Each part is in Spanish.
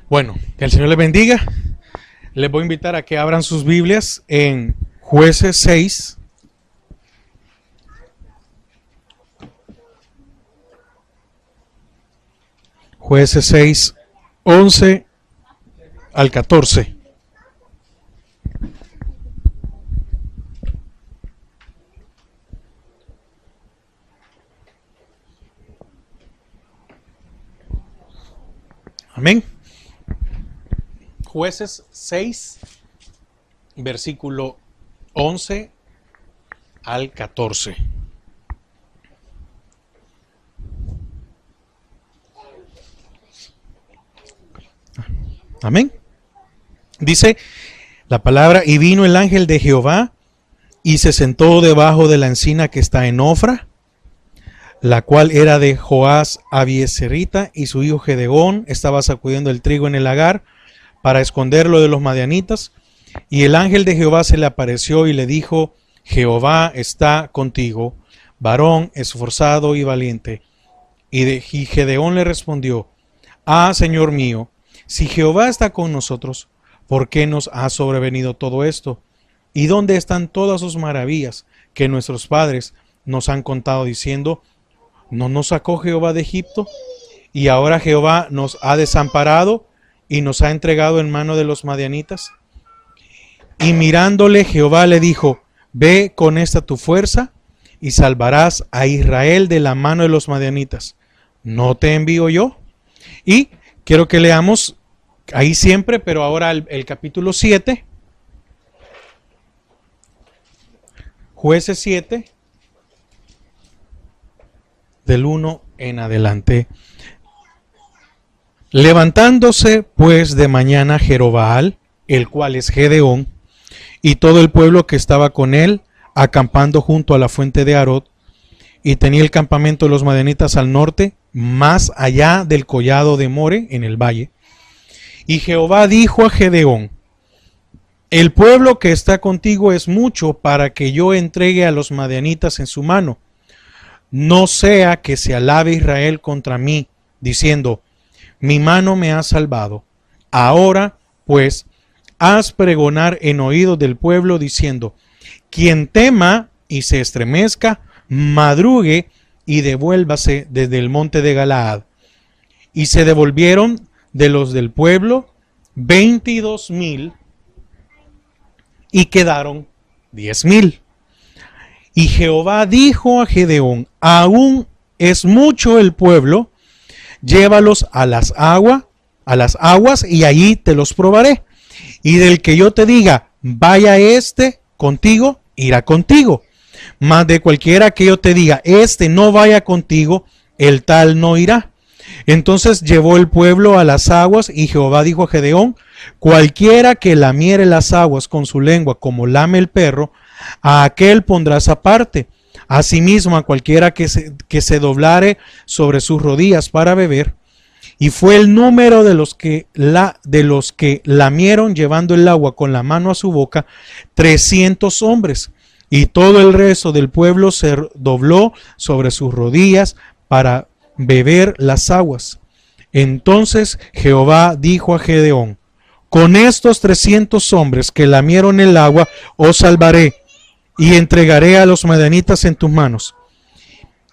Bueno, que el Señor les bendiga. Les voy a invitar a que abran sus Biblias en Jueces 6. Jueces 6, 11 al 14. Amén. Jueces 6, versículo 11 al 14. Amén. Dice la palabra: y vino el ángel de Jehová y se sentó debajo de la encina que está en Ofra, la cual era de Joás Abieserita, y su hijo Gedeón estaba sacudiendo el trigo en el lagar para esconderlo de los madianitas. Y el ángel de Jehová se le apareció y le dijo: Jehová está contigo, varón esforzado y valiente. Y Gedeón le respondió: Ah, Señor mío, si Jehová está con nosotros, ¿por qué nos ha sobrevenido todo esto? ¿Y dónde están todas sus maravillas que nuestros padres nos han contado, diciendo: ¿no nos sacó Jehová de Egipto? Y ahora Jehová nos ha desamparado y nos ha entregado en mano de los madianitas. Y mirándole, Jehová le dijo: Ve con esta tu fuerza y salvarás a Israel de la mano de los madianitas. ¿No te envío yo? Y quiero que leamos ahí siempre, pero ahora el capítulo 7. Jueces 7, del 1 en adelante. Levantándose pues de mañana Jerobbaal, el cual es Gedeón, y todo el pueblo que estaba con él, acampando junto a la fuente de Arod, y tenía el campamento de los madianitas al norte, más allá del collado de More, en el valle. Y Jehová dijo a Gedeón: el pueblo que está contigo es mucho para que yo entregue a los madianitas en su mano. No sea que se alabe Israel contra mí, diciendo: mi mano me ha salvado. Ahora, pues, haz pregonar en oídos del pueblo, diciendo: quien tema y se estremezca, madrugue y devuélvase desde el monte de Galaad. Y se devolvieron de los del pueblo 22,000 y quedaron 10,000. Y Jehová dijo a Gedeón: aún es mucho el pueblo, llévalos a las aguas y allí te los probaré. Y del que yo te diga: vaya este contigo, irá contigo. Mas de cualquiera que yo te diga: este no vaya contigo, el tal no irá. Entonces llevó el pueblo a las aguas, y Jehová dijo a Gedeón: cualquiera que lamiere las aguas con su lengua como lame el perro, a aquel pondrás aparte. Asimismo a cualquiera que se doblare sobre sus rodillas para beber. Y fue el número de los que lamieron llevando el agua con la mano a su boca, 300 hombres. Y todo el resto del pueblo se dobló sobre sus rodillas para beber las aguas. Entonces Jehová dijo a Gedeón: con estos 300 hombres que lamieron el agua os salvaré, y entregaré a los madianitas en tus manos.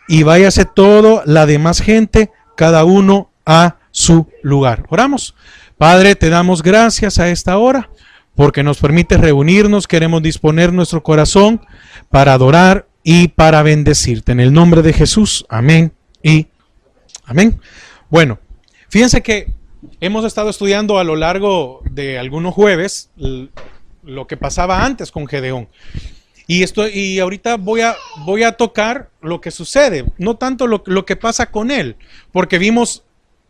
Y váyase toda la demás gente, cada uno a su lugar. Oramos. Padre, te damos gracias a esta hora porque nos permites reunirnos. Queremos disponer nuestro corazón para adorar y para bendecirte. En el nombre de Jesús. Amén y amén. Bueno, fíjense que hemos estado estudiando a lo largo de algunos jueves lo que pasaba antes con Gedeón. Y ahorita voy a tocar lo que sucede, no tanto lo que pasa con él, porque vimos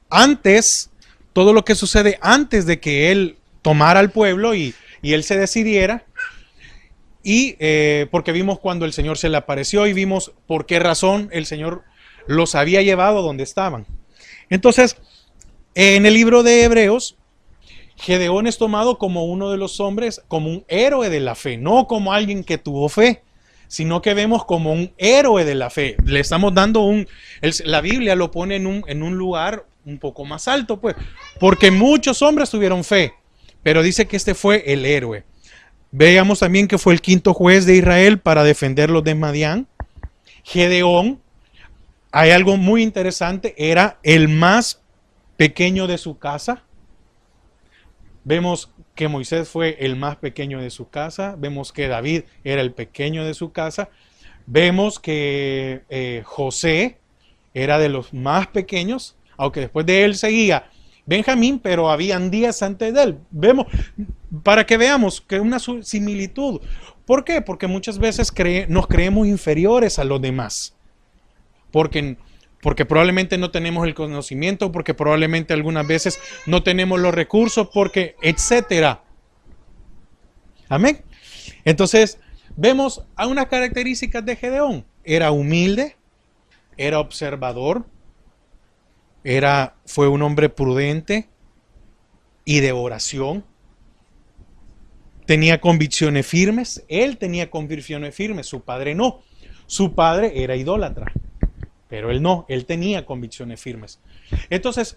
antes, todo lo que sucede antes de que él tomara al pueblo y él se decidiera, y porque vimos cuando el Señor se le apareció y vimos por qué razón el Señor los había llevado donde estaban. Entonces, en el libro de Hebreos, Gedeón es tomado como uno de los hombres, como un héroe de la fe, no como alguien que tuvo fe, sino que vemos como un héroe de la fe. Le estamos dando la Biblia lo pone en un lugar un poco más alto, pues, porque muchos hombres tuvieron fe, pero dice que este fue el héroe. Veamos también que fue el quinto juez de Israel para defenderlos de Madián. Gedeón, hay algo muy interesante, era el más pequeño de su casa. Vemos que Moisés fue el más pequeño de su casa, vemos que David era el pequeño de su casa, vemos que José era de los más pequeños, aunque después de él seguía Benjamín, pero habían 10 antes de él. Vemos, para que veamos que una similitud. ¿Por qué? Porque muchas veces nos creemos inferiores a los demás. Porque probablemente no tenemos el conocimiento, porque probablemente algunas veces no tenemos los recursos, porque etcétera. Amén. Entonces, vemos a unas características de Gedeón. Era humilde, era observador, fue un hombre prudente y de oración. Tenía convicciones firmes. Él tenía convicciones firmes, su padre no. Su padre era idólatra, pero él no, él tenía convicciones firmes. Entonces,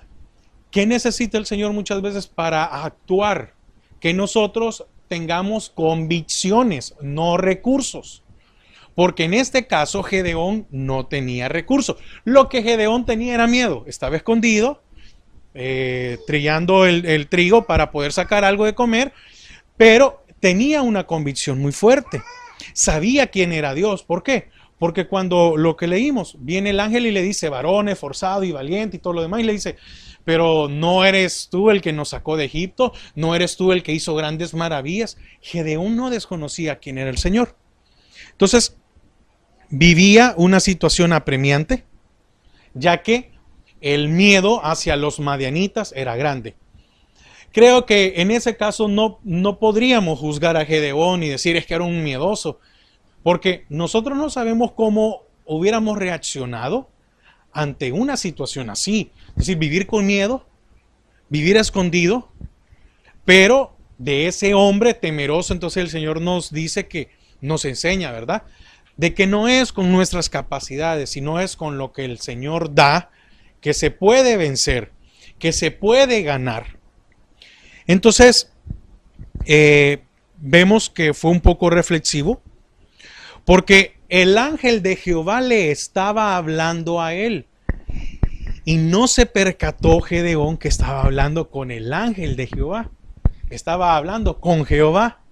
¿qué necesita el Señor muchas veces para actuar? Que nosotros tengamos convicciones, no recursos. Porque en este caso Gedeón no tenía recursos. Lo que Gedeón tenía era miedo. Estaba escondido, trillando el trigo para poder sacar algo de comer, pero tenía una convicción muy fuerte. Sabía quién era Dios. ¿Por qué? Porque cuando lo que leímos, viene el ángel y le dice, varón esforzado y valiente y todo lo demás, y le dice, pero no eres tú el que nos sacó de Egipto, no eres tú el que hizo grandes maravillas. Gedeón no desconocía quién era el Señor. Entonces, vivía una situación apremiante, ya que el miedo hacia los madianitas era grande. Creo que en ese caso no podríamos juzgar a Gedeón y decir es que era un miedoso, porque nosotros no sabemos cómo hubiéramos reaccionado ante una situación así. Es decir, vivir con miedo, vivir escondido, pero de ese hombre temeroso, entonces el Señor nos dice que nos enseña, ¿verdad? De que no es con nuestras capacidades, sino es con lo que el Señor da, que se puede vencer, que se puede ganar. Entonces, vemos que fue un poco reflexivo, porque el ángel de Jehová le estaba hablando a él. Y no se percató Gedeón que estaba hablando con el ángel de Jehová. Estaba hablando con Jehová.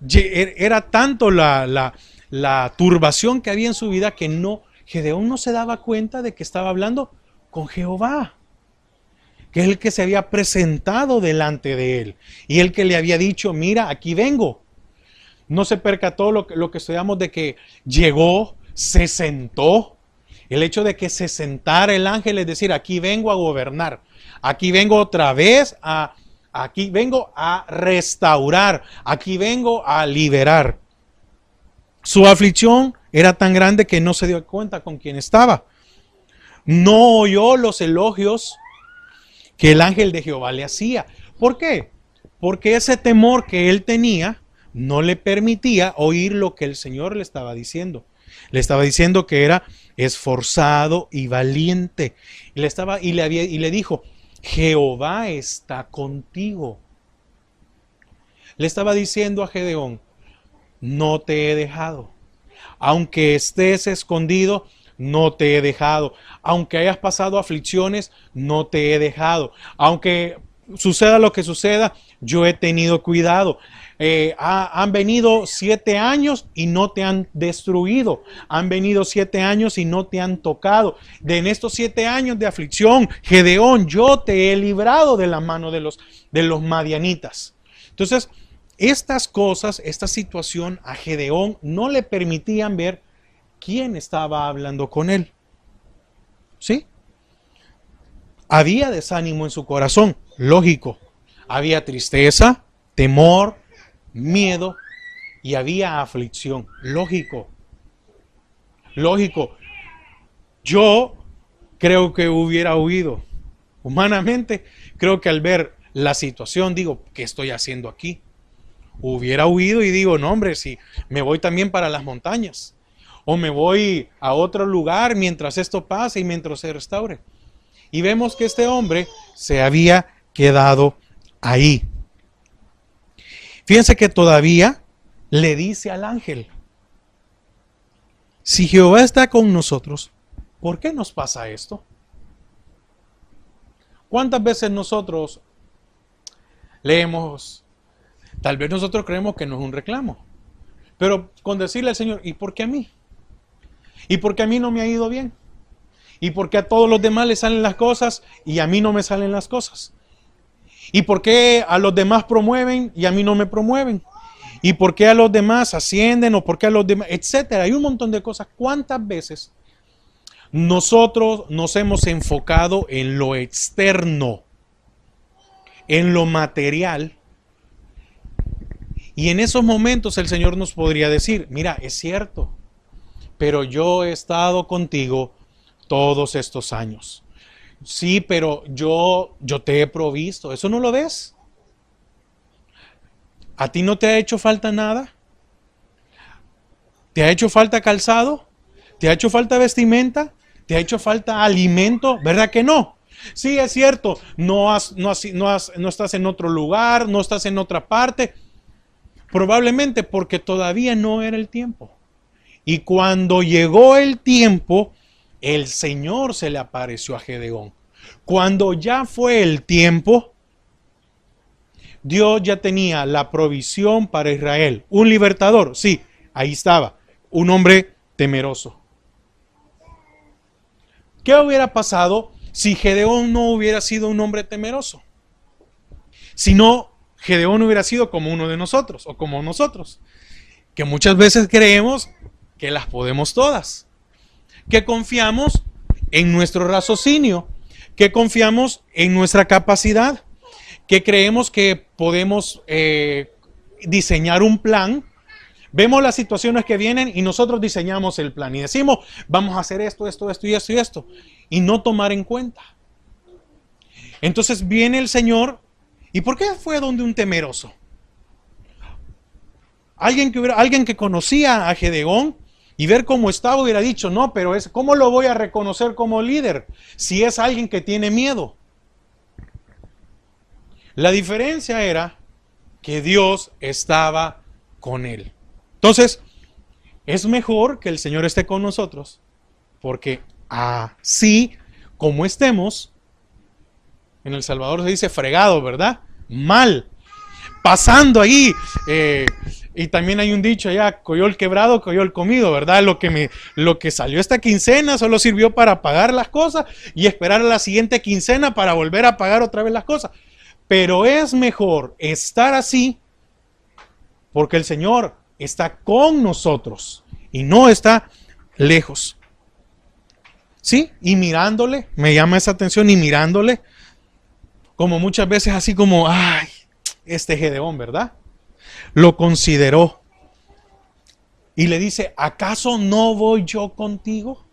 Era tanto la turbación que había en su vida que Gedeón no se daba cuenta de que estaba hablando con Jehová, que es el que se había presentado delante de él y el que le había dicho, mira, aquí vengo. No se percató lo que estudiamos de que llegó, se sentó. El hecho de que se sentara el ángel es decir, aquí vengo a gobernar, aquí vengo otra vez aquí vengo a restaurar, aquí vengo a liberar. Su aflicción era tan grande que no se dio cuenta con quién estaba. No oyó los elogios que el ángel de Jehová le hacía. ¿Por qué? Porque ese temor que él tenía no le permitía oír lo que el Señor le estaba diciendo. Le estaba diciendo que era esforzado y valiente. Y le dijo, Jehová está contigo. Le estaba diciendo a Gedeón, no te he dejado. Aunque estés escondido, no te he dejado. Aunque hayas pasado aflicciones, no te he dejado. Aunque suceda lo que suceda, yo he tenido cuidado. Han venido 7 años y no te han destruido. Han venido 7 años y no te han tocado. En estos 7 años de aflicción, Gedeón, yo te he librado de la mano de los madianitas. Entonces, estas cosas, esta situación a Gedeón no le permitían ver quién estaba hablando con él. ¿Sí? Había desánimo en su corazón, lógico. Había tristeza, temor, miedo y había aflicción, lógico. Lógico. Yo creo que hubiera huido. Humanamente, creo que al ver la situación, digo, ¿qué estoy haciendo aquí? Hubiera huido y digo, no hombre, si me voy también para las montañas o me voy a otro lugar mientras esto pase y mientras se restaure. Y vemos que este hombre se había quedado ahí. Fíjense que todavía le dice al ángel, si Jehová está con nosotros, ¿por qué nos pasa esto? ¿Cuántas veces nosotros leemos, tal vez nosotros creemos que no es un reclamo, pero con decirle al Señor, ¿y por qué a mí? ¿Y por qué a mí no me ha ido bien? ¿Y por qué a todos los demás les salen las cosas y a mí no me salen las cosas? ¿Y por qué a los demás promueven y a mí no me promueven? ¿Y por qué a los demás ascienden o por qué a los demás, etcétera? Hay un montón de cosas. ¿Cuántas veces nosotros nos hemos enfocado en lo externo, en lo material? Y en esos momentos el Señor nos podría decir, mira, es cierto, pero yo he estado contigo todos estos años. Sí, pero yo te he provisto. ¿Eso no lo ves? ¿A ti no te ha hecho falta nada? ¿Te ha hecho falta calzado? ¿Te ha hecho falta vestimenta? ¿Te ha hecho falta alimento? ¿Verdad que no? Sí, es cierto, no estás en otro lugar, no estás en otra parte. Probablemente porque todavía no era el tiempo. Y cuando llegó el tiempo, el Señor se le apareció a Gedeón. Cuando ya fue el tiempo, Dios ya tenía la provisión para Israel. Un libertador, sí, ahí estaba. Un hombre temeroso. ¿Qué hubiera pasado si Gedeón no hubiera sido un hombre temeroso? Si no, Gedeón hubiera sido como uno de nosotros o como nosotros, que muchas veces creemos que las podemos todas, que confiamos en nuestro raciocinio, que confiamos en nuestra capacidad, que creemos que podemos diseñar un plan. Vemos las situaciones que vienen y nosotros diseñamos el plan y decimos, vamos a hacer esto, esto, esto y esto y esto, y no tomar en cuenta. Entonces viene el Señor, ¿y por qué fue donde un temeroso? Alguien que conocía a Gedeón y ver cómo estaba hubiera dicho, no, pero ¿cómo lo voy a reconocer como líder si es alguien que tiene miedo? La diferencia era que Dios estaba con él. Entonces, es mejor que el Señor esté con nosotros, porque así como estemos, en El Salvador se dice fregado, ¿verdad? Mal, pasando ahí, y también hay un dicho allá, coyol quebrado, coyol comido, ¿verdad? Lo que salió esta quincena solo sirvió para pagar las cosas y esperar a la siguiente quincena para volver a pagar otra vez las cosas. Pero es mejor estar así porque el Señor está con nosotros y no está lejos. ¿Sí? Y mirándole, me llama esa atención, y mirándole, como muchas veces así como, ay, este Gedeón, ¿verdad? Lo consideró y le dice, ¿acaso no voy yo contigo?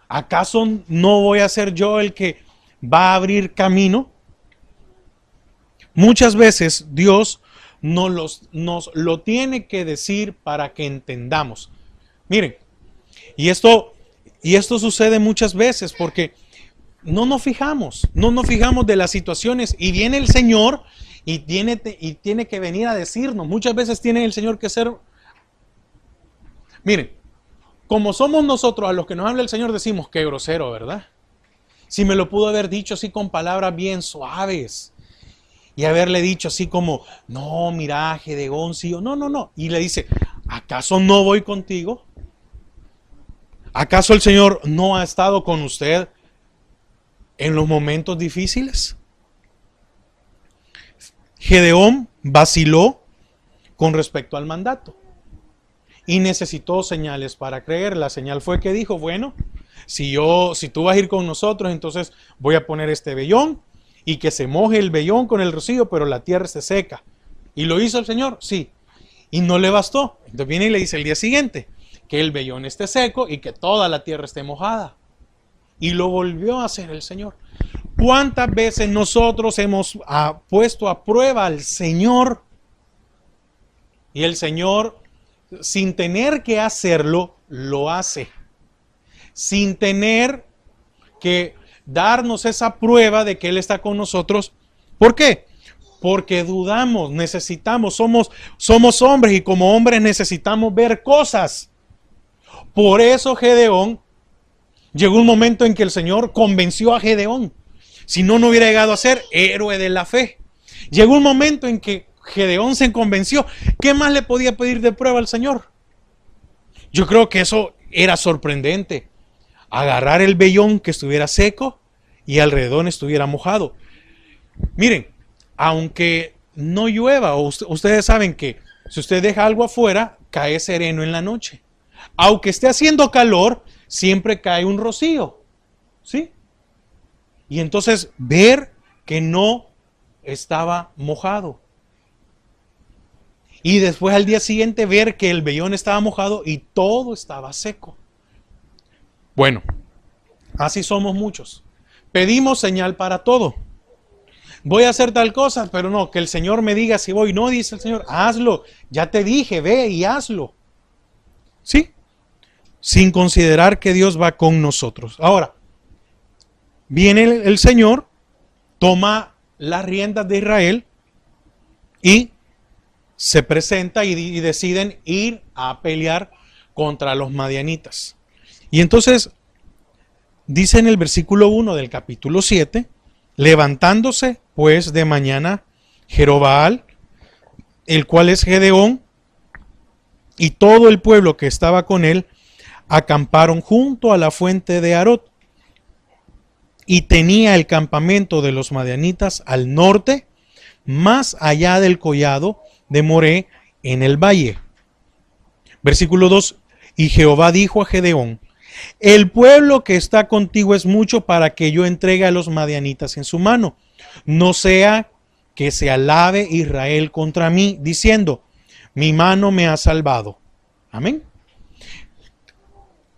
¿Acaso no voy a ser yo el que va a abrir camino? Muchas veces Dios nos lo tiene que decir para que entendamos. Miren, y esto sucede muchas veces porque no nos fijamos de las situaciones y viene el Señor y tiene que venir a decirnos. Muchas veces tiene el Señor que ser... Miren, como somos nosotros a los que nos habla el Señor, decimos, qué grosero, ¿verdad? Si me lo pudo haber dicho así con palabras bien suaves y haberle dicho así como, no, mira, Gedeón, sí o no, no, no. Y le dice, ¿acaso no voy contigo? ¿Acaso el Señor no ha estado con usted en los momentos difíciles? Gedeón vaciló con respecto al mandato y necesitó señales para creer. La señal fue que dijo, bueno, si tú vas a ir con nosotros, entonces voy a poner este vellón y que se moje el vellón con el rocío, pero la tierra se seca. ¿Y lo hizo el Señor? Sí. Y no le bastó. Entonces viene y le dice el día siguiente que el vellón esté seco y que toda la tierra esté mojada. Y lo volvió a hacer el Señor. ¿Cuántas veces nosotros hemos puesto a prueba al Señor? Y el Señor, sin tener que hacerlo, lo hace. Sin tener que darnos esa prueba de que Él está con nosotros. ¿Por qué? Porque dudamos, necesitamos, somos hombres y como hombres necesitamos ver cosas. Por eso Gedeón, llegó un momento en que el Señor convenció a Gedeón. Si no, no hubiera llegado a ser héroe de la fe. Llegó un momento en que Gedeón se convenció. ¿Qué más le podía pedir de prueba al Señor? Yo creo que eso era sorprendente. Agarrar el vellón que estuviera seco y alrededor estuviera mojado. Miren, aunque no llueva, ustedes saben que si usted deja algo afuera, cae sereno en la noche. Aunque esté haciendo calor, siempre cae un rocío. ¿Sí? Y entonces ver que no estaba mojado. Y después al día siguiente ver que el vellón estaba mojado y todo estaba seco. Bueno, así somos muchos. Pedimos señal para todo. Voy a hacer tal cosa, pero no, que el Señor me diga si voy. No, dice el Señor, hazlo. Ya te dije, ve y hazlo. ¿Sí? Sin considerar que Dios va con nosotros. Ahora, viene el Señor, toma las riendas de Israel y se presenta y deciden ir a pelear contra los madianitas. Y entonces dice en el versículo 1 del capítulo 7, levantándose pues de mañana Jerobbaal, el cual es Gedeón, y todo el pueblo que estaba con él, acamparon junto a la fuente de Arod. Y tenía el campamento de los madianitas al norte, más allá del collado de Moré, en el valle. Versículo 2, y Jehová dijo a Gedeón, el pueblo que está contigo es mucho para que yo entregue a los madianitas en su mano. No sea que se alabe Israel contra mí, diciendo, mi mano me ha salvado. Amén.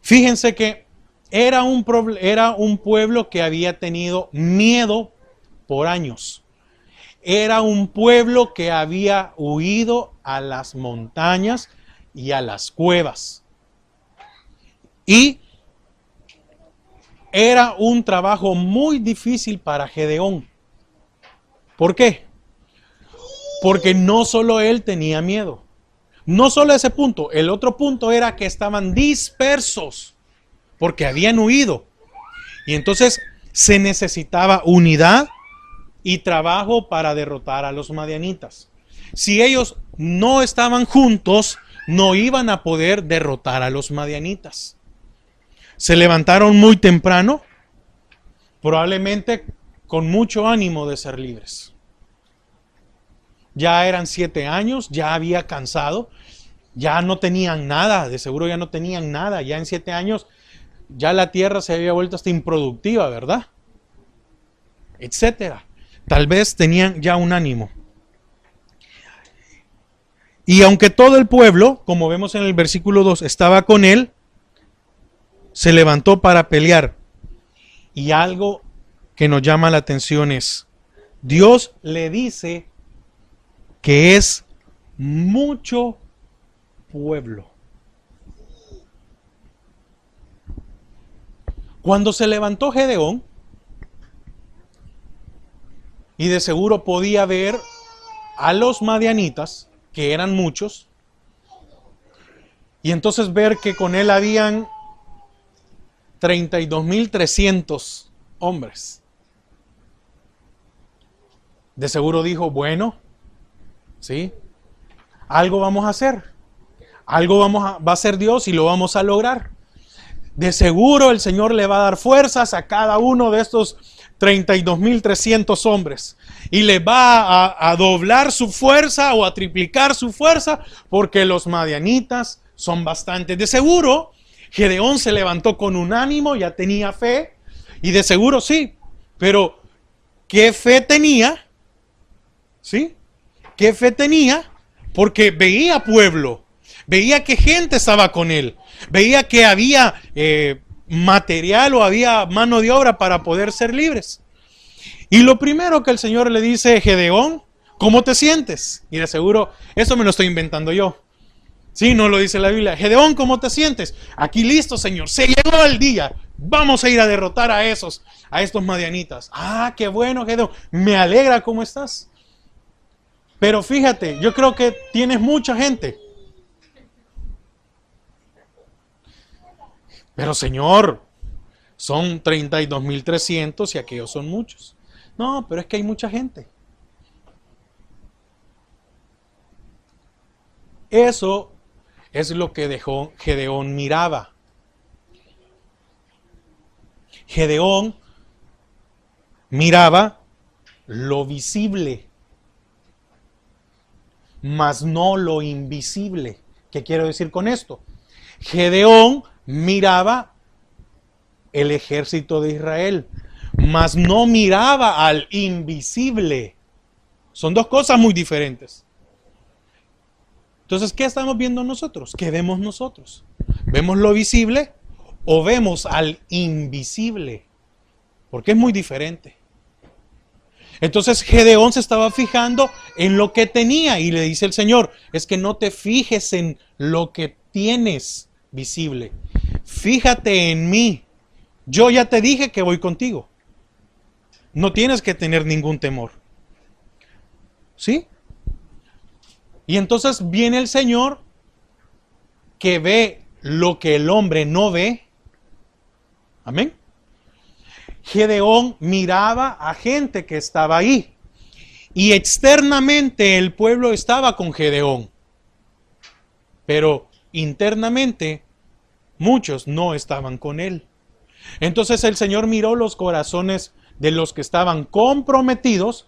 Fíjense que era un pueblo que había tenido miedo por años. Era un pueblo que había huido a las montañas y a las cuevas. Y era un trabajo muy difícil para Gedeón. ¿Por qué? Porque no solo él tenía miedo. No solo ese punto. El otro punto era que estaban dispersos porque habían huido. Y entonces se necesitaba unidad y trabajo para derrotar a los madianitas. Si ellos no estaban juntos, no iban a poder derrotar a los madianitas. Se levantaron muy temprano, probablemente con mucho ánimo de ser libres. Ya eran 7 años, ya había cansado, ya no tenían nada, de seguro ya no tenían nada. Ya en 7 años ya la tierra se había vuelto hasta improductiva, ¿verdad? Etcétera. Tal vez tenían ya un ánimo. Y aunque todo el pueblo, como vemos en el versículo 2, estaba con él, se levantó para pelear. Y algo que nos llama la atención es, Dios le dice que es mucho pueblo. Cuando se levantó Gedeón, y de seguro podía ver a los madianitas, que eran muchos, y entonces ver que con él habían 32,300 hombres. De seguro dijo, bueno, ¿sí? Algo vamos a hacer. Algo va a hacer Dios y lo vamos a lograr. De seguro el Señor le va a dar fuerzas a cada uno de estos 32,300 hombres. Y le va a doblar su fuerza o a triplicar su fuerza porque los madianitas son bastantes. De seguro Gedeón se levantó con un ánimo, ya tenía fe, y de seguro sí, pero ¿qué fe tenía? ¿Sí? ¿Qué fe tenía? Porque veía pueblo, veía que gente estaba con él, veía que había material o había mano de obra para poder ser libres. Y lo primero que el Señor le dice, Gedeón, ¿cómo te sientes? Y de seguro, eso me lo estoy inventando yo. Sí, no lo dice la Biblia. Gedeón, ¿cómo te sientes? Aquí listo, Señor. Se llegó el día. Vamos a ir a derrotar a estos madianitas. Ah, qué bueno, Gedeón. Me alegra, ¿cómo estás? Pero fíjate, yo creo que tienes mucha gente. Pero Señor, son 32.300 y aquellos son muchos. No, pero es que hay mucha gente. Eso es lo que Gedeón miraba. Gedeón miraba lo visible, mas no lo invisible. ¿Qué quiero decir con esto? Gedeón miraba el ejército de Israel, mas no miraba al invisible. Son dos cosas muy diferentes. Entonces, ¿qué estamos viendo nosotros? ¿Qué vemos nosotros? ¿Vemos lo visible o vemos al invisible? Porque es muy diferente. Entonces Gedeón se estaba fijando en lo que tenía y le dice el Señor, es que no te fijes en lo que tienes visible. Fíjate en mí. Yo ya te dije que voy contigo. No tienes que tener ningún temor. ¿Sí? Y entonces viene el Señor que ve lo que el hombre no ve. Amén. Gedeón miraba a gente que estaba ahí. Y externamente el pueblo estaba con Gedeón. Pero internamente muchos no estaban con él. Entonces el Señor miró los corazones de los que estaban comprometidos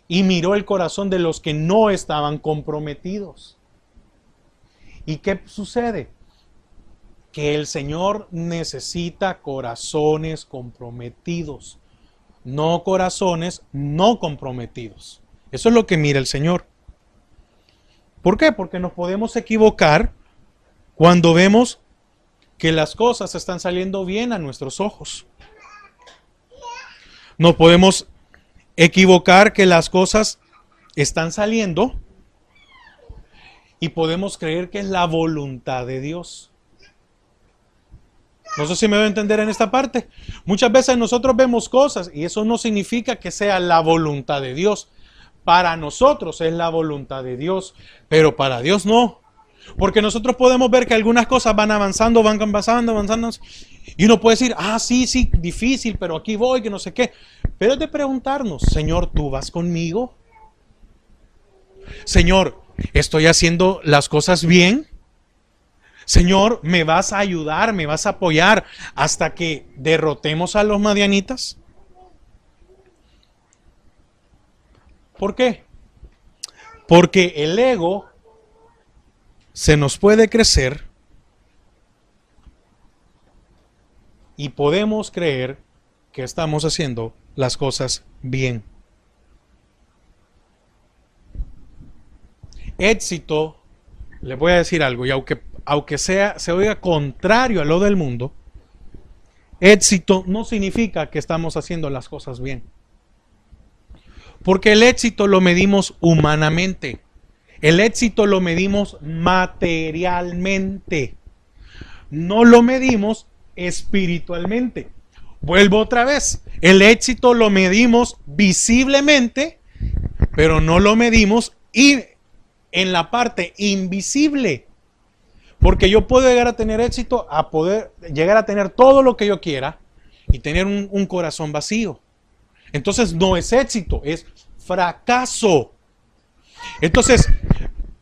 y miró el corazón de los que no estaban comprometidos. ¿Y qué sucede? Que el Señor necesita corazones comprometidos, no corazones no comprometidos. Eso es lo que mira el Señor. ¿Por qué? Porque nos podemos equivocar cuando vemos que las cosas están saliendo bien a nuestros ojos. Nos podemos equivocar que las cosas están saliendo y podemos creer que es la voluntad de Dios. No sé si me voy a entender en esta parte. Muchas veces nosotros vemos cosas y eso no significa que sea la voluntad de Dios. Para nosotros es la voluntad de Dios, pero para Dios no. Porque nosotros podemos ver que algunas cosas van avanzando, y uno puede decir, sí, difícil, pero aquí voy, que no sé qué. Pero es de preguntarnos, Señor, ¿tú vas conmigo? Señor, ¿estoy haciendo las cosas bien? Señor, ¿me vas a ayudar, me vas a apoyar hasta que derrotemos a los madianitas? ¿Por qué? Porque el ego se nos puede crecer y podemos creer que estamos haciendo las cosas bien. Éxito, les voy a decir algo, y aunque se oiga contrario a lo del mundo, éxito no significa que estamos haciendo las cosas bien. Porque el éxito lo medimos humanamente. El éxito lo medimos materialmente. No lo medimos espiritualmente. Vuelvo otra vez. El éxito lo medimos visiblemente, pero no lo medimos en la parte invisible. Porque yo puedo llegar a tener éxito, a poder llegar a tener todo lo que yo quiera y tener un corazón vacío. Entonces no es éxito, es fracaso. Entonces,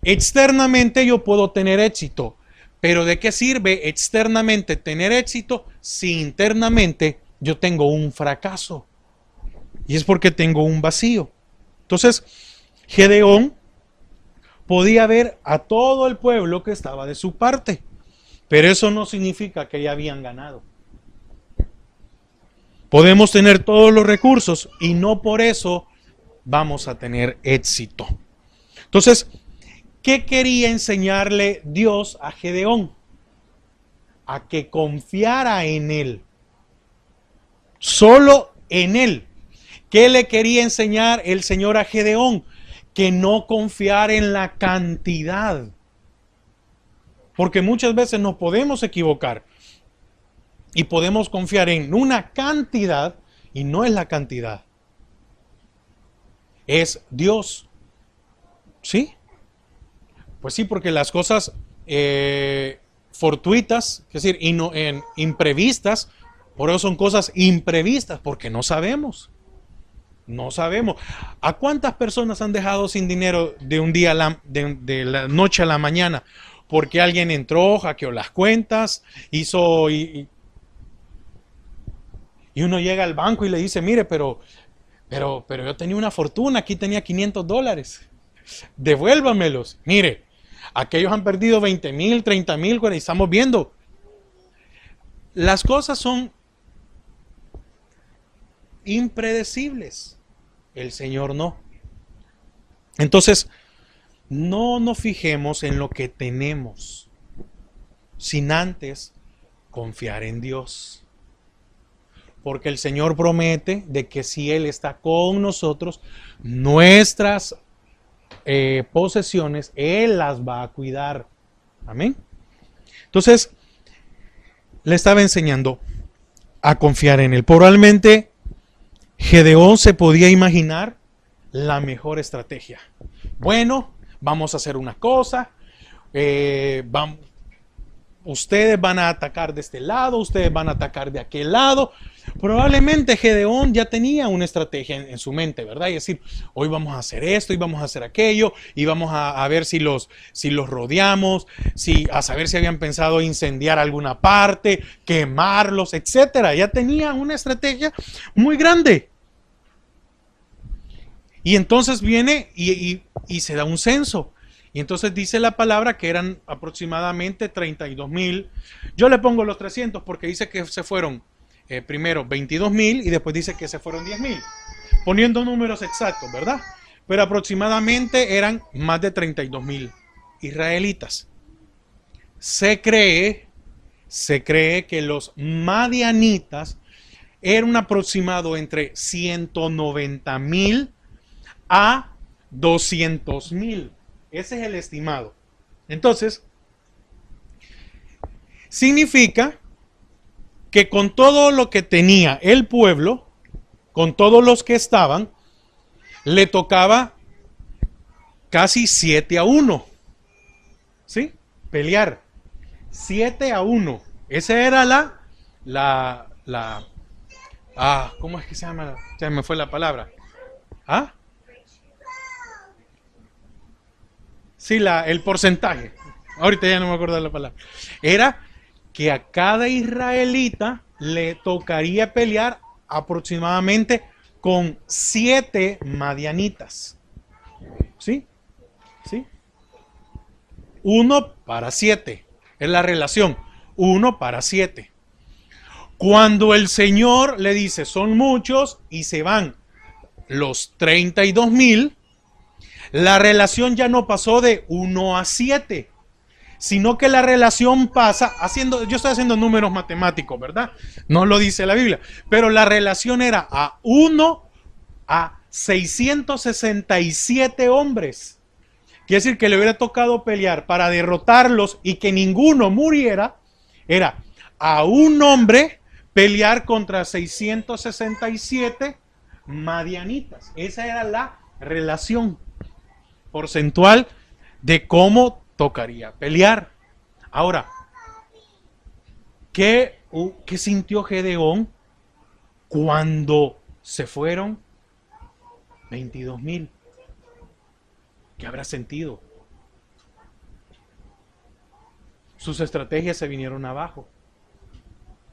externamente yo puedo tener éxito, pero ¿de qué sirve externamente tener éxito si internamente yo tengo un fracaso? Y es porque tengo un vacío. Entonces, Gedeón podía ver a todo el pueblo que estaba de su parte, pero eso no significa que ya habían ganado. Podemos tener todos los recursos y no por eso vamos a tener éxito. Entonces, ¿qué quería enseñarle Dios a Gedeón? A que confiara en él. Solo en él. ¿Qué le quería enseñar el Señor a Gedeón? Que no confiara en la cantidad. Porque muchas veces nos podemos equivocar. Y podemos confiar en una cantidad y no es la cantidad. Es Dios. ¿Sí? Pues sí, porque las cosas fortuitas, es decir, imprevistas, por eso son cosas imprevistas, porque no sabemos. No sabemos. ¿A cuántas personas han dejado sin dinero de un día de la noche a la mañana? Porque alguien entró, hackeó las cuentas, hizo... Y uno llega al banco y le dice, mire, pero yo tenía una fortuna, aquí tenía $500. Devuélvamelos. Mire, aquellos han perdido 20,000, 30,000, y estamos viendo. Las cosas son impredecibles. El Señor no. Entonces, no nos fijemos en lo que tenemos, sin antes confiar en Dios. Porque el Señor promete de que si Él está con nosotros, nuestras posesiones, Él las va a cuidar. Amén. Entonces, le estaba enseñando a confiar en Él. Probablemente Gedeón se podía imaginar la mejor estrategia. Bueno, vamos a hacer una cosa, ustedes van a atacar de este lado, ustedes van a atacar de aquel lado. Probablemente Gedeón ya tenía una estrategia en su mente, ¿verdad? Y decir, hoy vamos a hacer esto, y vamos a hacer aquello, y vamos a ver si los rodeamos, a saber si habían pensado incendiar alguna parte, quemarlos, etcétera. Ya tenía una estrategia muy grande. Y entonces viene y se da un censo. Y entonces dice la palabra que eran aproximadamente 32,000. Yo le pongo los 300 porque dice que se fueron primero 22,000 y después dice que se fueron 10,000. Poniendo números exactos, ¿verdad? Pero aproximadamente eran más de 32,000 israelitas. Se cree que los madianitas eran un aproximado entre 190,000 a 200,000. Ese es el estimado. Entonces, significa que con todo lo que tenía el pueblo, con todos los que estaban, le tocaba casi 7-1. ¿Sí? Pelear. 7-1. Esa era ¿cómo es que se llama? Ya me fue la palabra. ¿Ah? Sí, el porcentaje. Ahorita ya no me acuerdo de la palabra. Era que a cada israelita le tocaría pelear aproximadamente con 7 madianitas. ¿Sí? ¿Sí? 1 para 7. Es la relación. 1 para 7. Cuando el Señor le dice, son muchos y se van los 32,000, la relación ya no pasó de 1 a 7, sino que la relación pasa, yo estoy haciendo números matemáticos, ¿verdad? No lo dice la Biblia, pero la relación era a 1 a 667 hombres. Quiere decir que le hubiera tocado pelear para derrotarlos y que ninguno muriera, era a un hombre pelear contra 667 madianitas. Esa era la relación porcentual de cómo tocaría pelear. Ahora, ¿qué sintió Gedeón cuando se fueron 22,000? ¿Qué habrá sentido? Sus estrategias se vinieron abajo.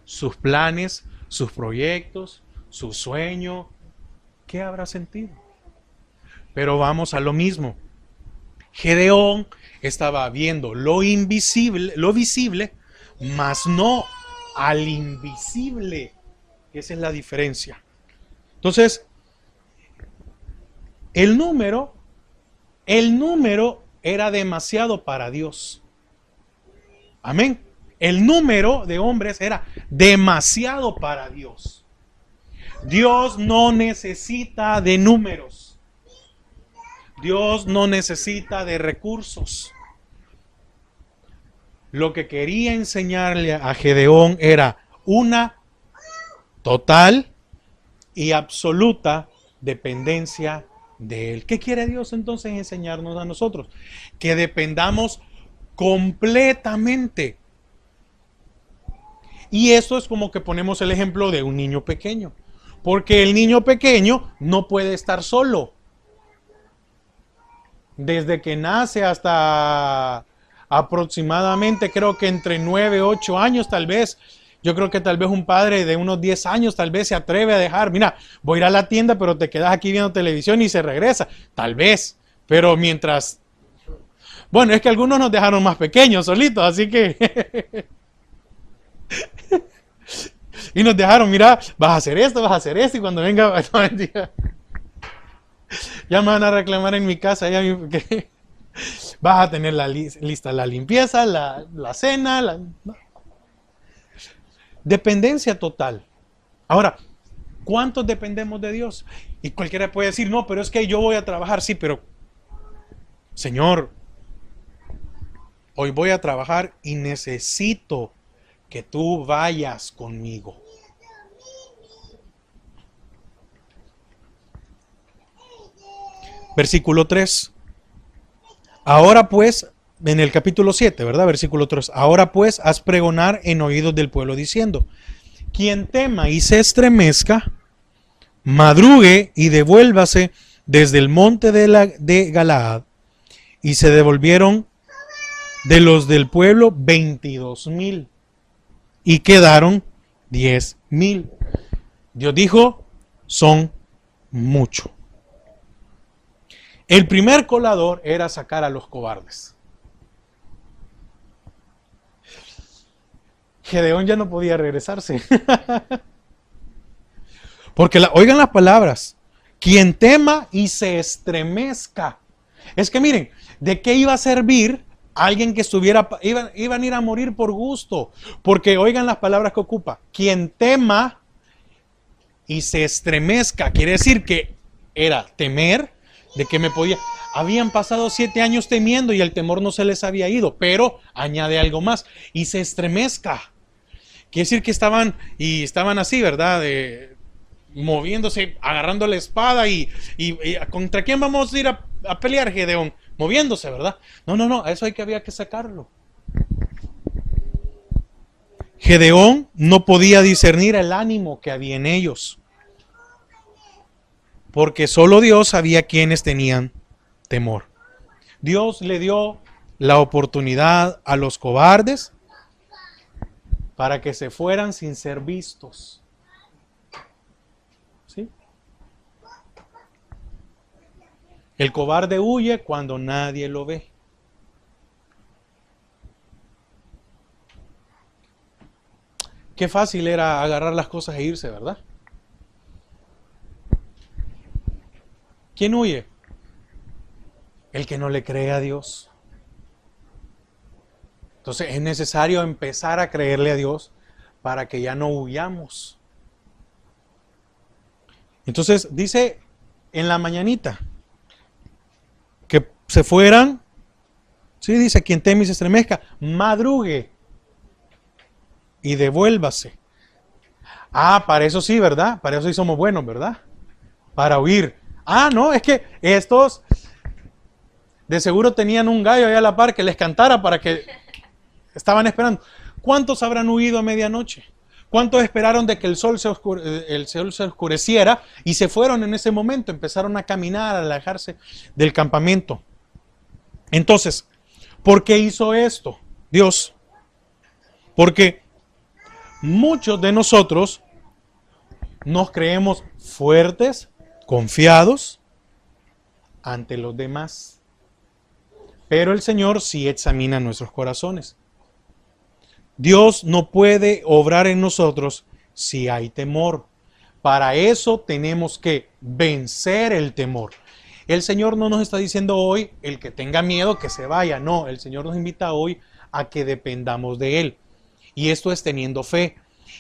Sus planes, sus proyectos, su sueño. ¿Qué habrá sentido? Pero vamos a lo mismo. Gedeón estaba viendo lo invisible, lo visible, mas no al invisible. Esa es la diferencia. Entonces, el número era demasiado para Dios. Amén. El número de hombres era demasiado para Dios. Dios no necesita de números. Dios no necesita de recursos. Lo que quería enseñarle a Gedeón era una total y absoluta dependencia de Él. ¿Qué quiere Dios entonces enseñarnos a nosotros? Que dependamos completamente. Y eso es como que ponemos el ejemplo de un niño pequeño. Porque el niño pequeño no puede estar solo. Desde que nace hasta aproximadamente, creo que entre 9 y 8 años tal vez. Yo creo que tal vez un padre de unos 10 años tal vez se atreve a dejar, mira, voy a ir a la tienda, pero te quedas aquí viendo televisión y se regresa. Tal vez, pero mientras... Bueno, es que algunos nos dejaron más pequeños solitos, así que... y nos dejaron, mira, vas a hacer esto, y cuando venga... ya me van a reclamar en mi casa, ya que vas a tener lista la limpieza, la cena, dependencia total. Ahora, ¿cuántos dependemos de Dios? Y cualquiera puede decir, no, pero es que yo voy a trabajar, sí, pero Señor, hoy voy a trabajar y necesito que tú vayas conmigo. Versículo 3. Ahora pues, en el capítulo 7, ¿verdad? Versículo 3. Ahora pues, haz pregonar en oídos del pueblo diciendo, quien tema y se estremezca, madrugue y devuélvase desde el monte de Galaad. Y se devolvieron de los del pueblo 22,000 y quedaron 10,000. Dios dijo, son mucho. El primer colador era sacar a los cobardes. Gedeón ya no podía regresarse. Porque oigan las palabras. Quien tema y se estremezca. Es que miren, ¿de qué iba a servir alguien que estuviera, iban a ir a morir por gusto? Porque oigan las palabras que ocupa. Quien tema y se estremezca. Quiere decir que era temer de que me podía... Habían pasado 7 años temiendo y el temor no se les había ido. Pero añade algo más. Y se estremezca. Quiere decir que estaban así, ¿verdad? Moviéndose, agarrando la espada y ¿contra quién vamos a ir a pelear, Gedeón? Moviéndose, ¿verdad? No, eso había que sacarlo. Gedeón no podía discernir el ánimo que había en ellos, porque solo Dios sabía quiénes tenían temor. Dios le dio la oportunidad a los cobardes para que se fueran sin ser vistos. ¿Sí? El cobarde huye cuando nadie lo ve. Qué fácil era agarrar las cosas e irse, ¿verdad? ¿Quién huye? El que no le cree a Dios. Entonces es necesario empezar a creerle a Dios para que ya no huyamos. Entonces dice en la mañanita que se fueran, sí, dice, quien teme y se estremezca, madrugue y devuélvase. Para eso sí, ¿verdad? Para eso sí somos buenos, ¿verdad? Para huir. No, es que estos de seguro tenían un gallo allá a la par que les cantara para que estaban esperando. ¿Cuántos habrán huido a medianoche? ¿Cuántos esperaron de que el sol se oscureciera y se fueron en ese momento? Empezaron a caminar, a alejarse del campamento. Entonces, ¿por qué hizo esto Dios? Porque muchos de nosotros nos creemos fuertes, confiados ante los demás. Pero el Señor sí examina nuestros corazones. Dios no puede obrar en nosotros si hay temor. Para eso tenemos que vencer el temor. El Señor no nos está diciendo hoy, el que tenga miedo que se vaya. No, el Señor nos invita hoy a que dependamos de Él. Y esto es teniendo fe.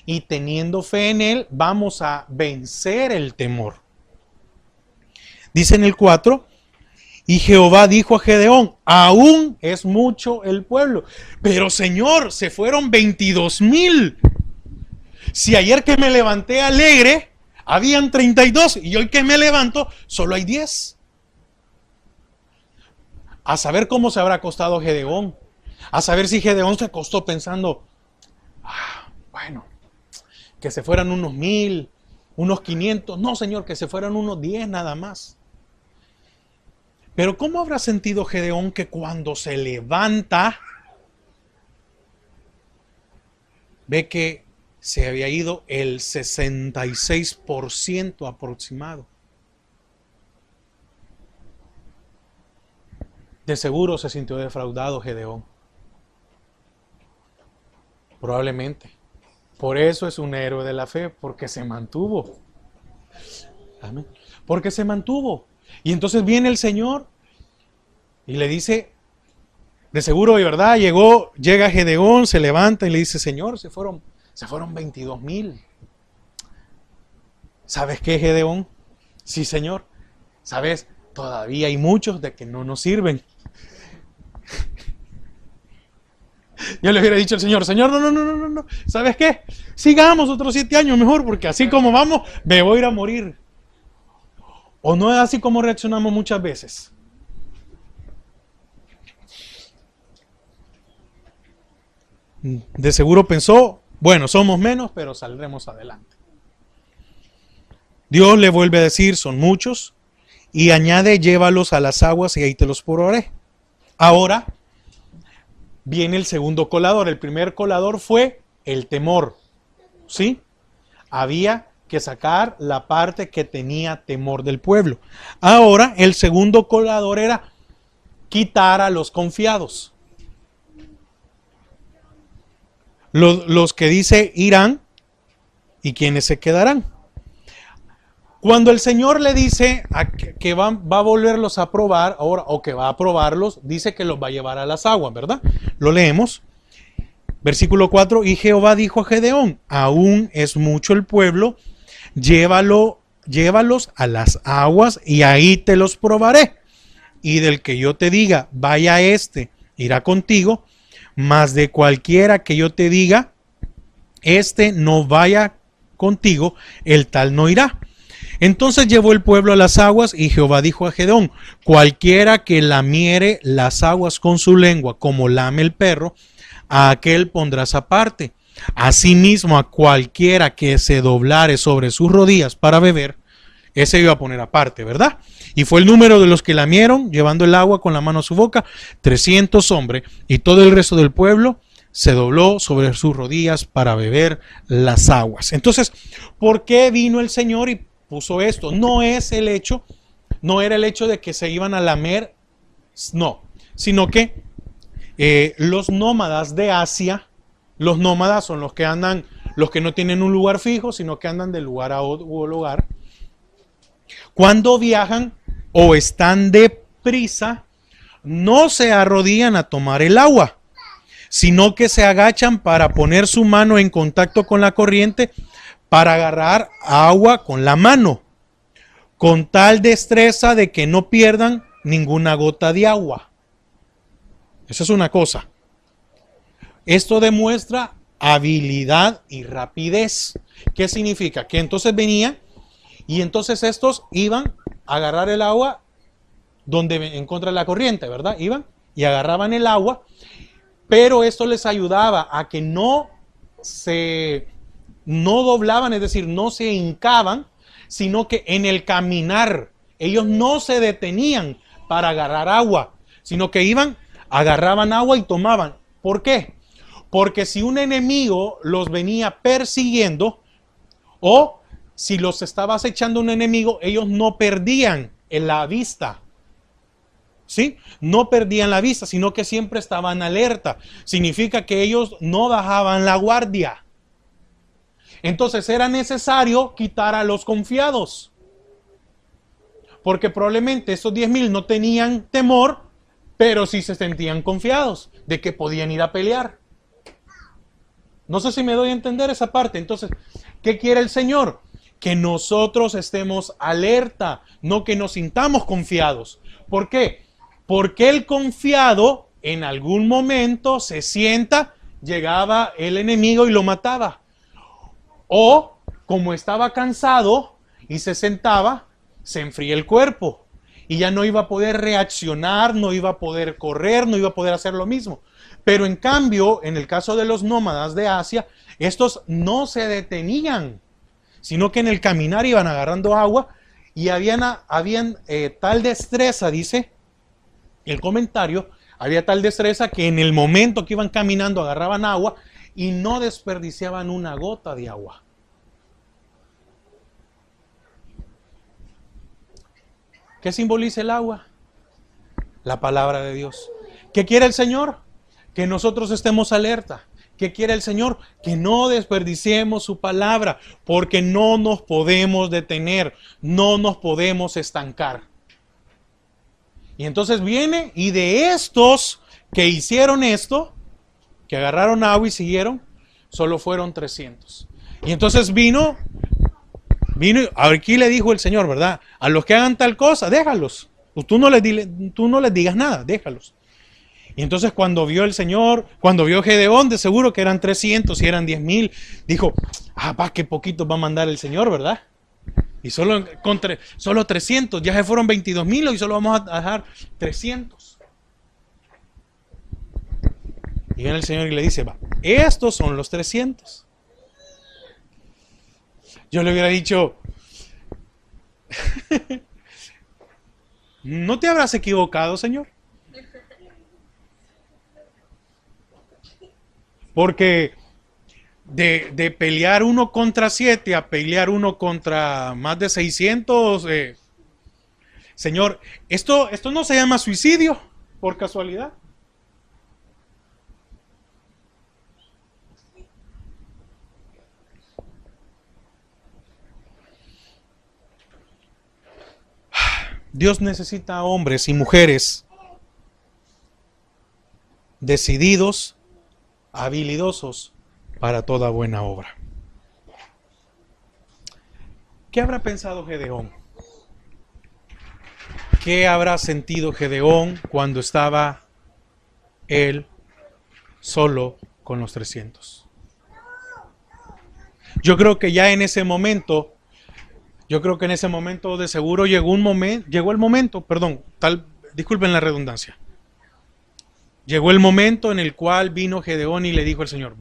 Y teniendo fe en Él, vamos a vencer el temor. Dice en el 4, y Jehová dijo a Gedeón, aún es mucho el pueblo. Pero Señor, se fueron 22,000. Si ayer que me levanté alegre, habían 32 y hoy que me levanto, solo hay 10. A saber cómo se habrá acostado Gedeón. A saber si Gedeón se acostó pensando, bueno, que se fueran unos 1000, unos 500. No, Señor, que se fueran unos 10 nada más. Pero ¿cómo habrá sentido Gedeón que cuando se levanta, ve que se había ido el 66% aproximado? De seguro se sintió defraudado Gedeón. Probablemente. Por eso es un héroe de la fe, porque se mantuvo. Amén. Porque se mantuvo. Y entonces viene el Señor y le dice, de seguro de verdad, llega Gedeón, se levanta y le dice, Señor, se fueron 22,000. ¿Sabes qué, Gedeón? Sí, Señor. ¿Sabes? Todavía hay muchos de que no nos sirven. Yo le hubiera dicho al Señor, no. ¿Sabes qué? Sigamos otros 7 años mejor, porque así como vamos, me voy a ir a morir. ¿O no es así como reaccionamos muchas veces? De seguro pensó, bueno, somos menos, pero saldremos adelante. Dios le vuelve a decir, son muchos, y añade, llévalos a las aguas y ahí te los probaré. Ahora viene el segundo colador. El primer colador fue el temor, ¿sí? Había que sacar la parte que tenía temor del pueblo. Ahora el segundo colador era quitar a los confiados. Los que dice irán y quienes se quedarán. Cuando el Señor le dice que va a volverlos a probar ahora, o que va a probarlos, dice que los va a llevar a las aguas, ¿verdad? Lo leemos. Versículo 4, y Jehová dijo a Gedeón, aún es mucho el pueblo, llévalos a las aguas y ahí te los probaré. Y del que yo te diga, vaya irá contigo, mas de cualquiera que yo te diga, no vaya contigo, el tal no irá. Entonces llevó el pueblo a las aguas y Jehová dijo a Gedeón, cualquiera que lamiere las aguas con su lengua como lame el perro, a aquel pondrás aparte. Asimismo a cualquiera que se doblare sobre sus rodillas para beber, ese iba a poner aparte, ¿verdad? Y fue el número de los que lamieron, llevando el agua con la mano a su boca, 300 hombres, y todo el resto del pueblo se dobló sobre sus rodillas para beber las aguas. Entonces, ¿por qué vino el Señor y puso esto? No era el hecho de que se iban a lamer, no, sino que los nómadas de Asia, los nómadas son los que no tienen un lugar fijo, sino que andan de lugar a otro lugar. Cuando viajan o están deprisa, no se arrodillan a tomar el agua, sino que se agachan para poner su mano en contacto con la corriente para agarrar agua con la mano, con tal destreza de que no pierdan ninguna gota de agua. Esa es una cosa. Esto demuestra habilidad y rapidez. ¿Qué significa? Que entonces venía y entonces estos iban a agarrar el agua en contra de la corriente, ¿verdad? Iban y agarraban el agua, pero esto les ayudaba a que no doblaban, es decir, no se hincaban, sino que en el caminar ellos no se detenían para agarrar agua, sino que iban, agarraban agua y tomaban. ¿Por qué? Porque si un enemigo los venía persiguiendo o si los estaba acechando un enemigo, ellos no perdían en la vista. ¿Sí? No perdían la vista, sino que siempre estaban alerta. Significa que ellos no bajaban la guardia. Entonces era necesario quitar a los confiados. Porque probablemente esos 10,000 no tenían temor, pero sí se sentían confiados de que podían ir a pelear. No sé si me doy a entender esa parte. Entonces, ¿qué quiere el Señor? Que nosotros estemos alerta, no que nos sintamos confiados. ¿Por qué? Porque el confiado en algún momento se sienta, llegaba el enemigo y lo mataba. O como estaba cansado y se sentaba, se enfría el cuerpo y ya no iba a poder reaccionar, no iba a poder correr, no iba a poder hacer lo mismo. Pero en cambio, en el caso de los nómadas de Asia, estos no se detenían, sino que en el caminar iban agarrando agua y habían tal destreza, dice el comentario, había tal destreza que en el momento que iban caminando agarraban agua y no desperdiciaban una gota de agua. ¿Qué simboliza el agua? La palabra de Dios. ¿Qué quiere el Señor? Que nosotros estemos alerta. ¿Qué quiere el Señor? Que no desperdiciemos su palabra, porque no nos podemos detener, no nos podemos estancar. Y entonces viene, y de estos que hicieron esto, que agarraron agua y siguieron, solo fueron 300. Y entonces vino, aquí le dijo el Señor, ¿verdad? A los que hagan tal cosa, déjalos. Tú no les digas nada, déjalos. Y entonces cuando vio el Señor, cuando vio Gedeón, de seguro que eran 300 y eran 10,000, dijo, qué poquito va a mandar el Señor, ¿verdad? Y solo 300, ya se fueron 22,000 y solo vamos a dejar 300. Y viene el Señor y le dice, estos son los 300. Yo le hubiera dicho, ¿no te habrás equivocado, Señor? Porque de pelear 1 contra 7 a pelear 1 contra más de 600, Señor, esto no se llama suicidio, por casualidad. Dios necesita hombres y mujeres decididos, habilidosos para toda buena obra. ¿Qué habrá pensado Gedeón? ¿Qué habrá sentido Gedeón cuando estaba él solo con los 300? Yo creo que ya en ese momento, de seguro llegó el momento, disculpen la redundancia. Llegó el momento en el cual vino Gedeón y le dijo al Señor,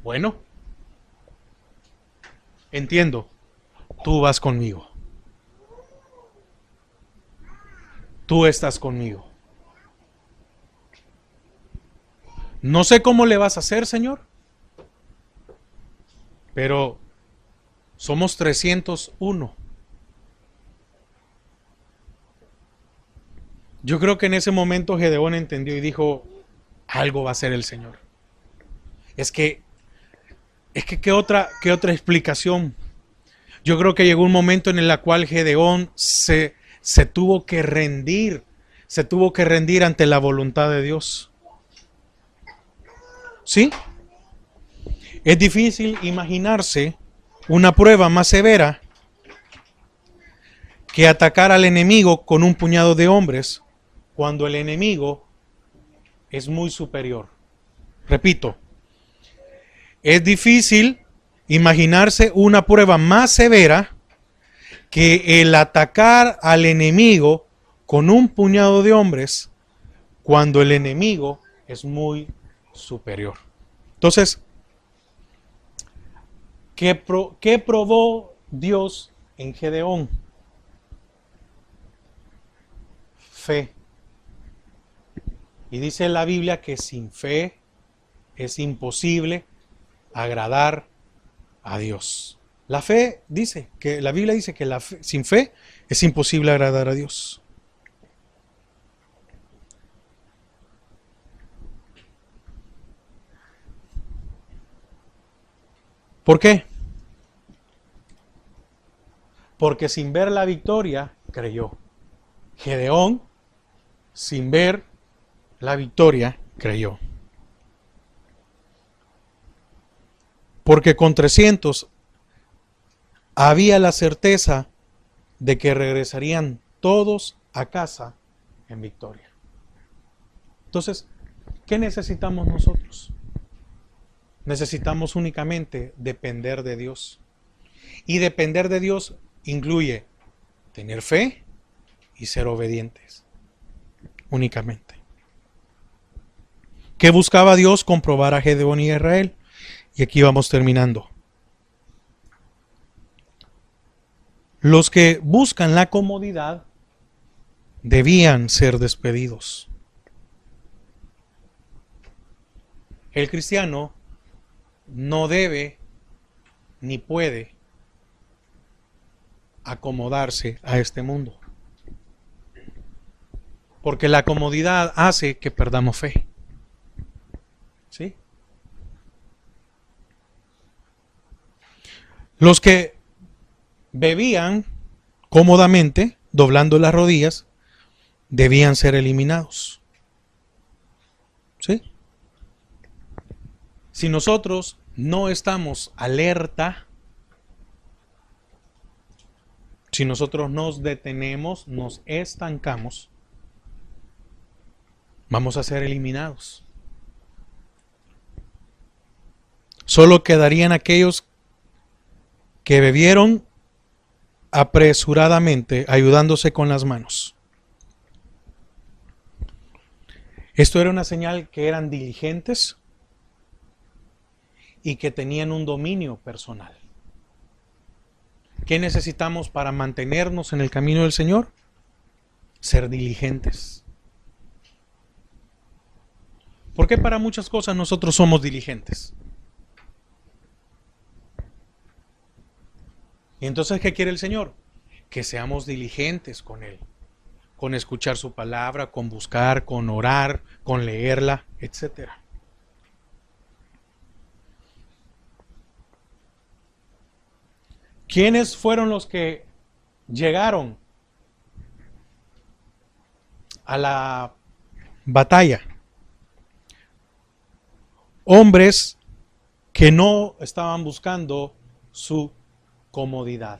bueno, entiendo, tú vas conmigo. Tú estás conmigo. No sé cómo le vas a hacer, Señor, pero somos 301. Yo creo que en ese momento Gedeón entendió y dijo, algo va a hacer el Señor. Es que ¿qué otra explicación? Yo creo que llegó un momento en el cual Gedeón se tuvo que rendir ante la voluntad de Dios. ¿Sí? Es difícil imaginarse una prueba más severa que atacar al enemigo con un puñado de hombres cuando el enemigo es muy superior. Repito, es difícil imaginarse una prueba más severa que el atacar al enemigo con un puñado de hombres cuando el enemigo es muy superior. Entonces, ¿qué probó Dios en Gedeón? Fe. Y dice la Biblia que sin fe es imposible agradar a Dios. La Biblia dice que sin fe es imposible agradar a Dios. ¿Por qué? Porque sin ver la victoria, creyó. Gedeón, sin ver la victoria, creyó. Porque con 300 había la certeza de que regresarían todos a casa en victoria. Entonces, ¿qué necesitamos nosotros? necesitamos únicamente depender de Dios. Y depender de Dios incluye tener fe y ser obedientes. Únicamente. ¿Qué buscaba Dios? Comprobar a Gedeón y a Israel. Y aquí vamos terminando. Los que buscan la comodidad debían ser despedidos. El cristiano no debe ni puede acomodarse a este mundo, porque la comodidad hace que perdamos fe. ¿Sí? Los que bebían cómodamente, doblando las rodillas, debían ser eliminados. ¿Sí? Si nosotros no estamos alerta, si nosotros nos detenemos, nos estancamos, vamos a ser eliminados. Solo quedarían aquellos que bebieron apresuradamente, ayudándose con las manos. Esto era una señal que eran diligentes y que tenían un dominio personal. ¿Qué necesitamos para mantenernos en el camino del Señor? Ser diligentes. ¿Por qué para muchas cosas nosotros somos diligentes? Y entonces, ¿qué quiere el Señor? Que seamos diligentes con Él, con escuchar su palabra, con buscar, con orar, con leerla, etc. ¿Quiénes fueron los que llegaron a la batalla? Hombres que no estaban buscando su comodidad,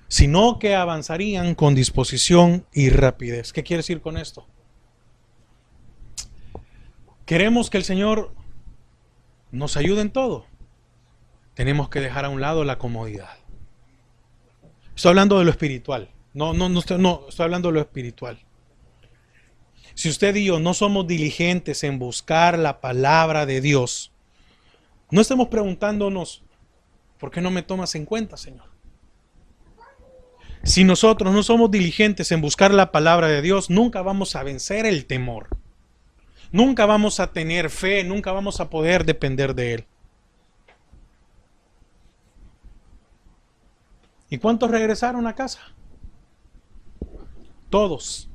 sino que avanzarían con disposición y rapidez. ¿Qué quiere decir con esto? Queremos que el Señor nos ayude en todo. Tenemos que dejar a un lado la comodidad. Estoy hablando de lo espiritual. No, estoy hablando de lo espiritual. Si usted y yo no somos diligentes en buscar la palabra de Dios, no estemos preguntándonos, ¿por qué no me tomas en cuenta, Señor? Si nosotros no somos diligentes en buscar la palabra de Dios, nunca vamos a vencer el temor. Nunca vamos a tener fe, nunca vamos a poder depender de Él. ¿Y cuántos regresaron a casa? Todos.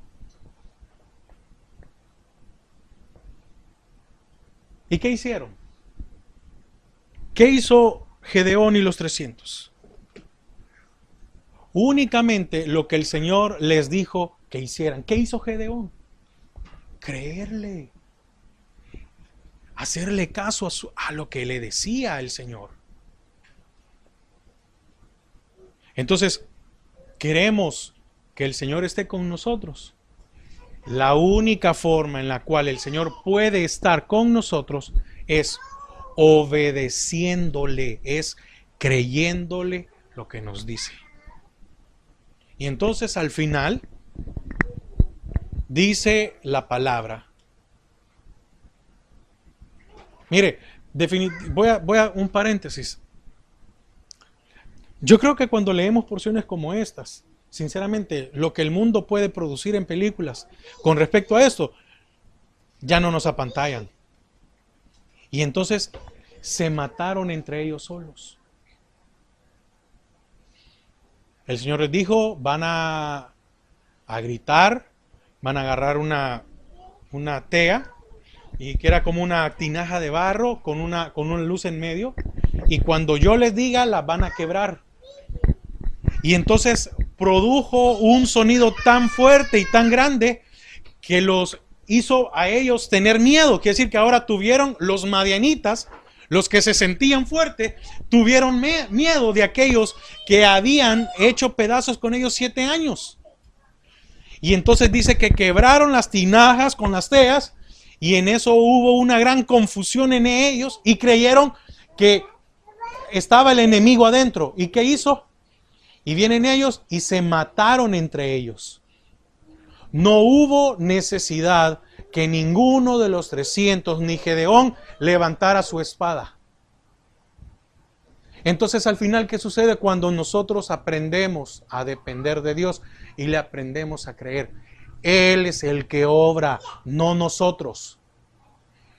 ¿Y qué hicieron? ¿Qué hizo Gedeón y los 300? Únicamente lo que el Señor les dijo que hicieran. ¿Qué hizo Gedeón? Creerle. Hacerle caso a lo que le decía el Señor. Entonces, queremos que el Señor esté con nosotros. La única forma en la cual el Señor puede estar con nosotros es obedeciéndole, es creyéndole lo que nos dice. Y entonces al final dice la palabra. Mire, voy a un paréntesis. Yo creo que cuando leemos porciones como estas, sinceramente, lo que el mundo puede producir en películas con respecto a esto, ya no nos apantallan. Y entonces se mataron entre ellos solos. El Señor les dijo, van a gritar, van a agarrar una tea, y que era como una tinaja de barro con una luz en medio, y cuando yo les diga, la van a quebrar. Y entonces produjo un sonido tan fuerte y tan grande que los hizo a ellos tener miedo. Quiere decir que ahora tuvieron los madianitas, los que se sentían fuertes, tuvieron miedo de aquellos que habían hecho pedazos con ellos 7 años. Y entonces dice que quebraron las tinajas con las teas Y en eso hubo una gran confusión en ellos y creyeron que estaba el enemigo adentro. ¿Y qué hizo? Y vienen ellos y se mataron entre ellos. No hubo necesidad que ninguno de los 300 ni Gedeón levantara su espada. Entonces al final, ¿qué sucede cuando nosotros aprendemos a depender de Dios y le aprendemos a creer? Él es el que obra, no nosotros.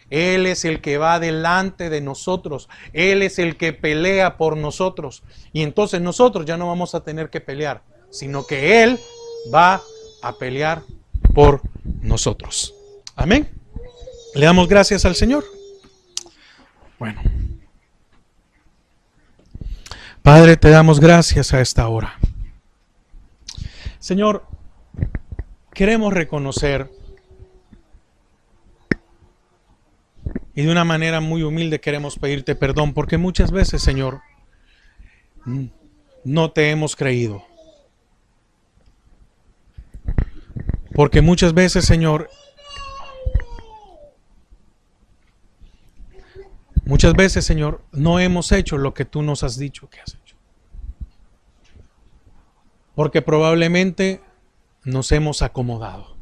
Él es el que va delante de nosotros. Él es el que pelea por nosotros. Y entonces nosotros ya no vamos a tener que pelear, sino que Él va a pelear por nosotros. Amén. Le damos gracias al Señor. Bueno. Padre, te damos gracias a esta hora. Señor, queremos reconocer y de una manera muy humilde queremos pedirte perdón porque muchas veces, Señor, no te hemos creído. Porque muchas veces, Señor, no hemos hecho lo que tú nos has dicho que has hecho. Porque probablemente nos hemos acomodado.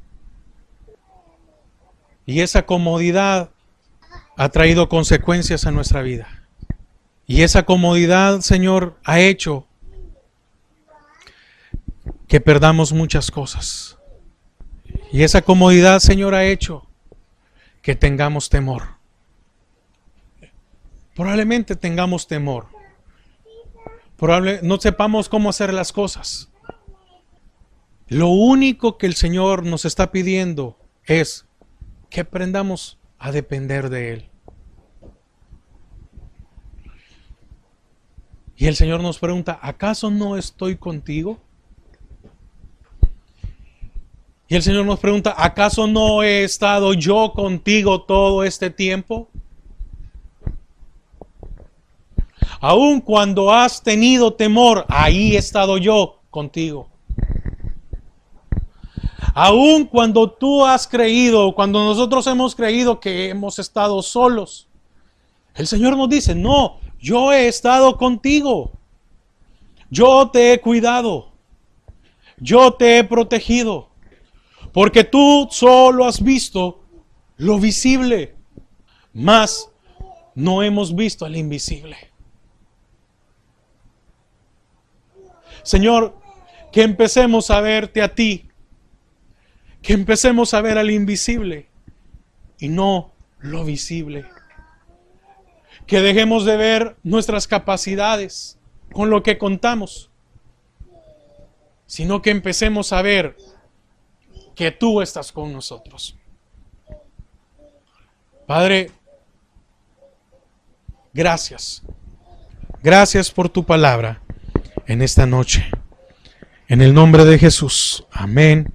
Y esa comodidad ha traído consecuencias a nuestra vida. Y esa comodidad, Señor, ha hecho que perdamos muchas cosas. Y esa comodidad, Señor, ha hecho que tengamos temor. Probablemente tengamos temor. Probablemente no sepamos cómo hacer las cosas. Lo único que el Señor nos está pidiendo es que aprendamos a depender de Él. Y el Señor nos pregunta, ¿acaso no estoy contigo? Y el Señor nos pregunta, ¿acaso no he estado yo contigo todo este tiempo? Aun cuando has tenido temor, ahí he estado yo contigo. Aun cuando tú has creído, cuando nosotros hemos creído que hemos estado solos, el Señor nos dice, no, yo he estado contigo. Yo te he cuidado. Yo te he protegido. Porque tú solo has visto lo visible, mas no hemos visto el invisible. Señor, que empecemos a verte a ti, que empecemos a ver al invisible y no lo visible. Que dejemos de ver nuestras capacidades con lo que contamos, sino que empecemos a ver que tú estás con nosotros. Padre, gracias. Gracias por tu palabra en esta noche. En el nombre de Jesús. Amén.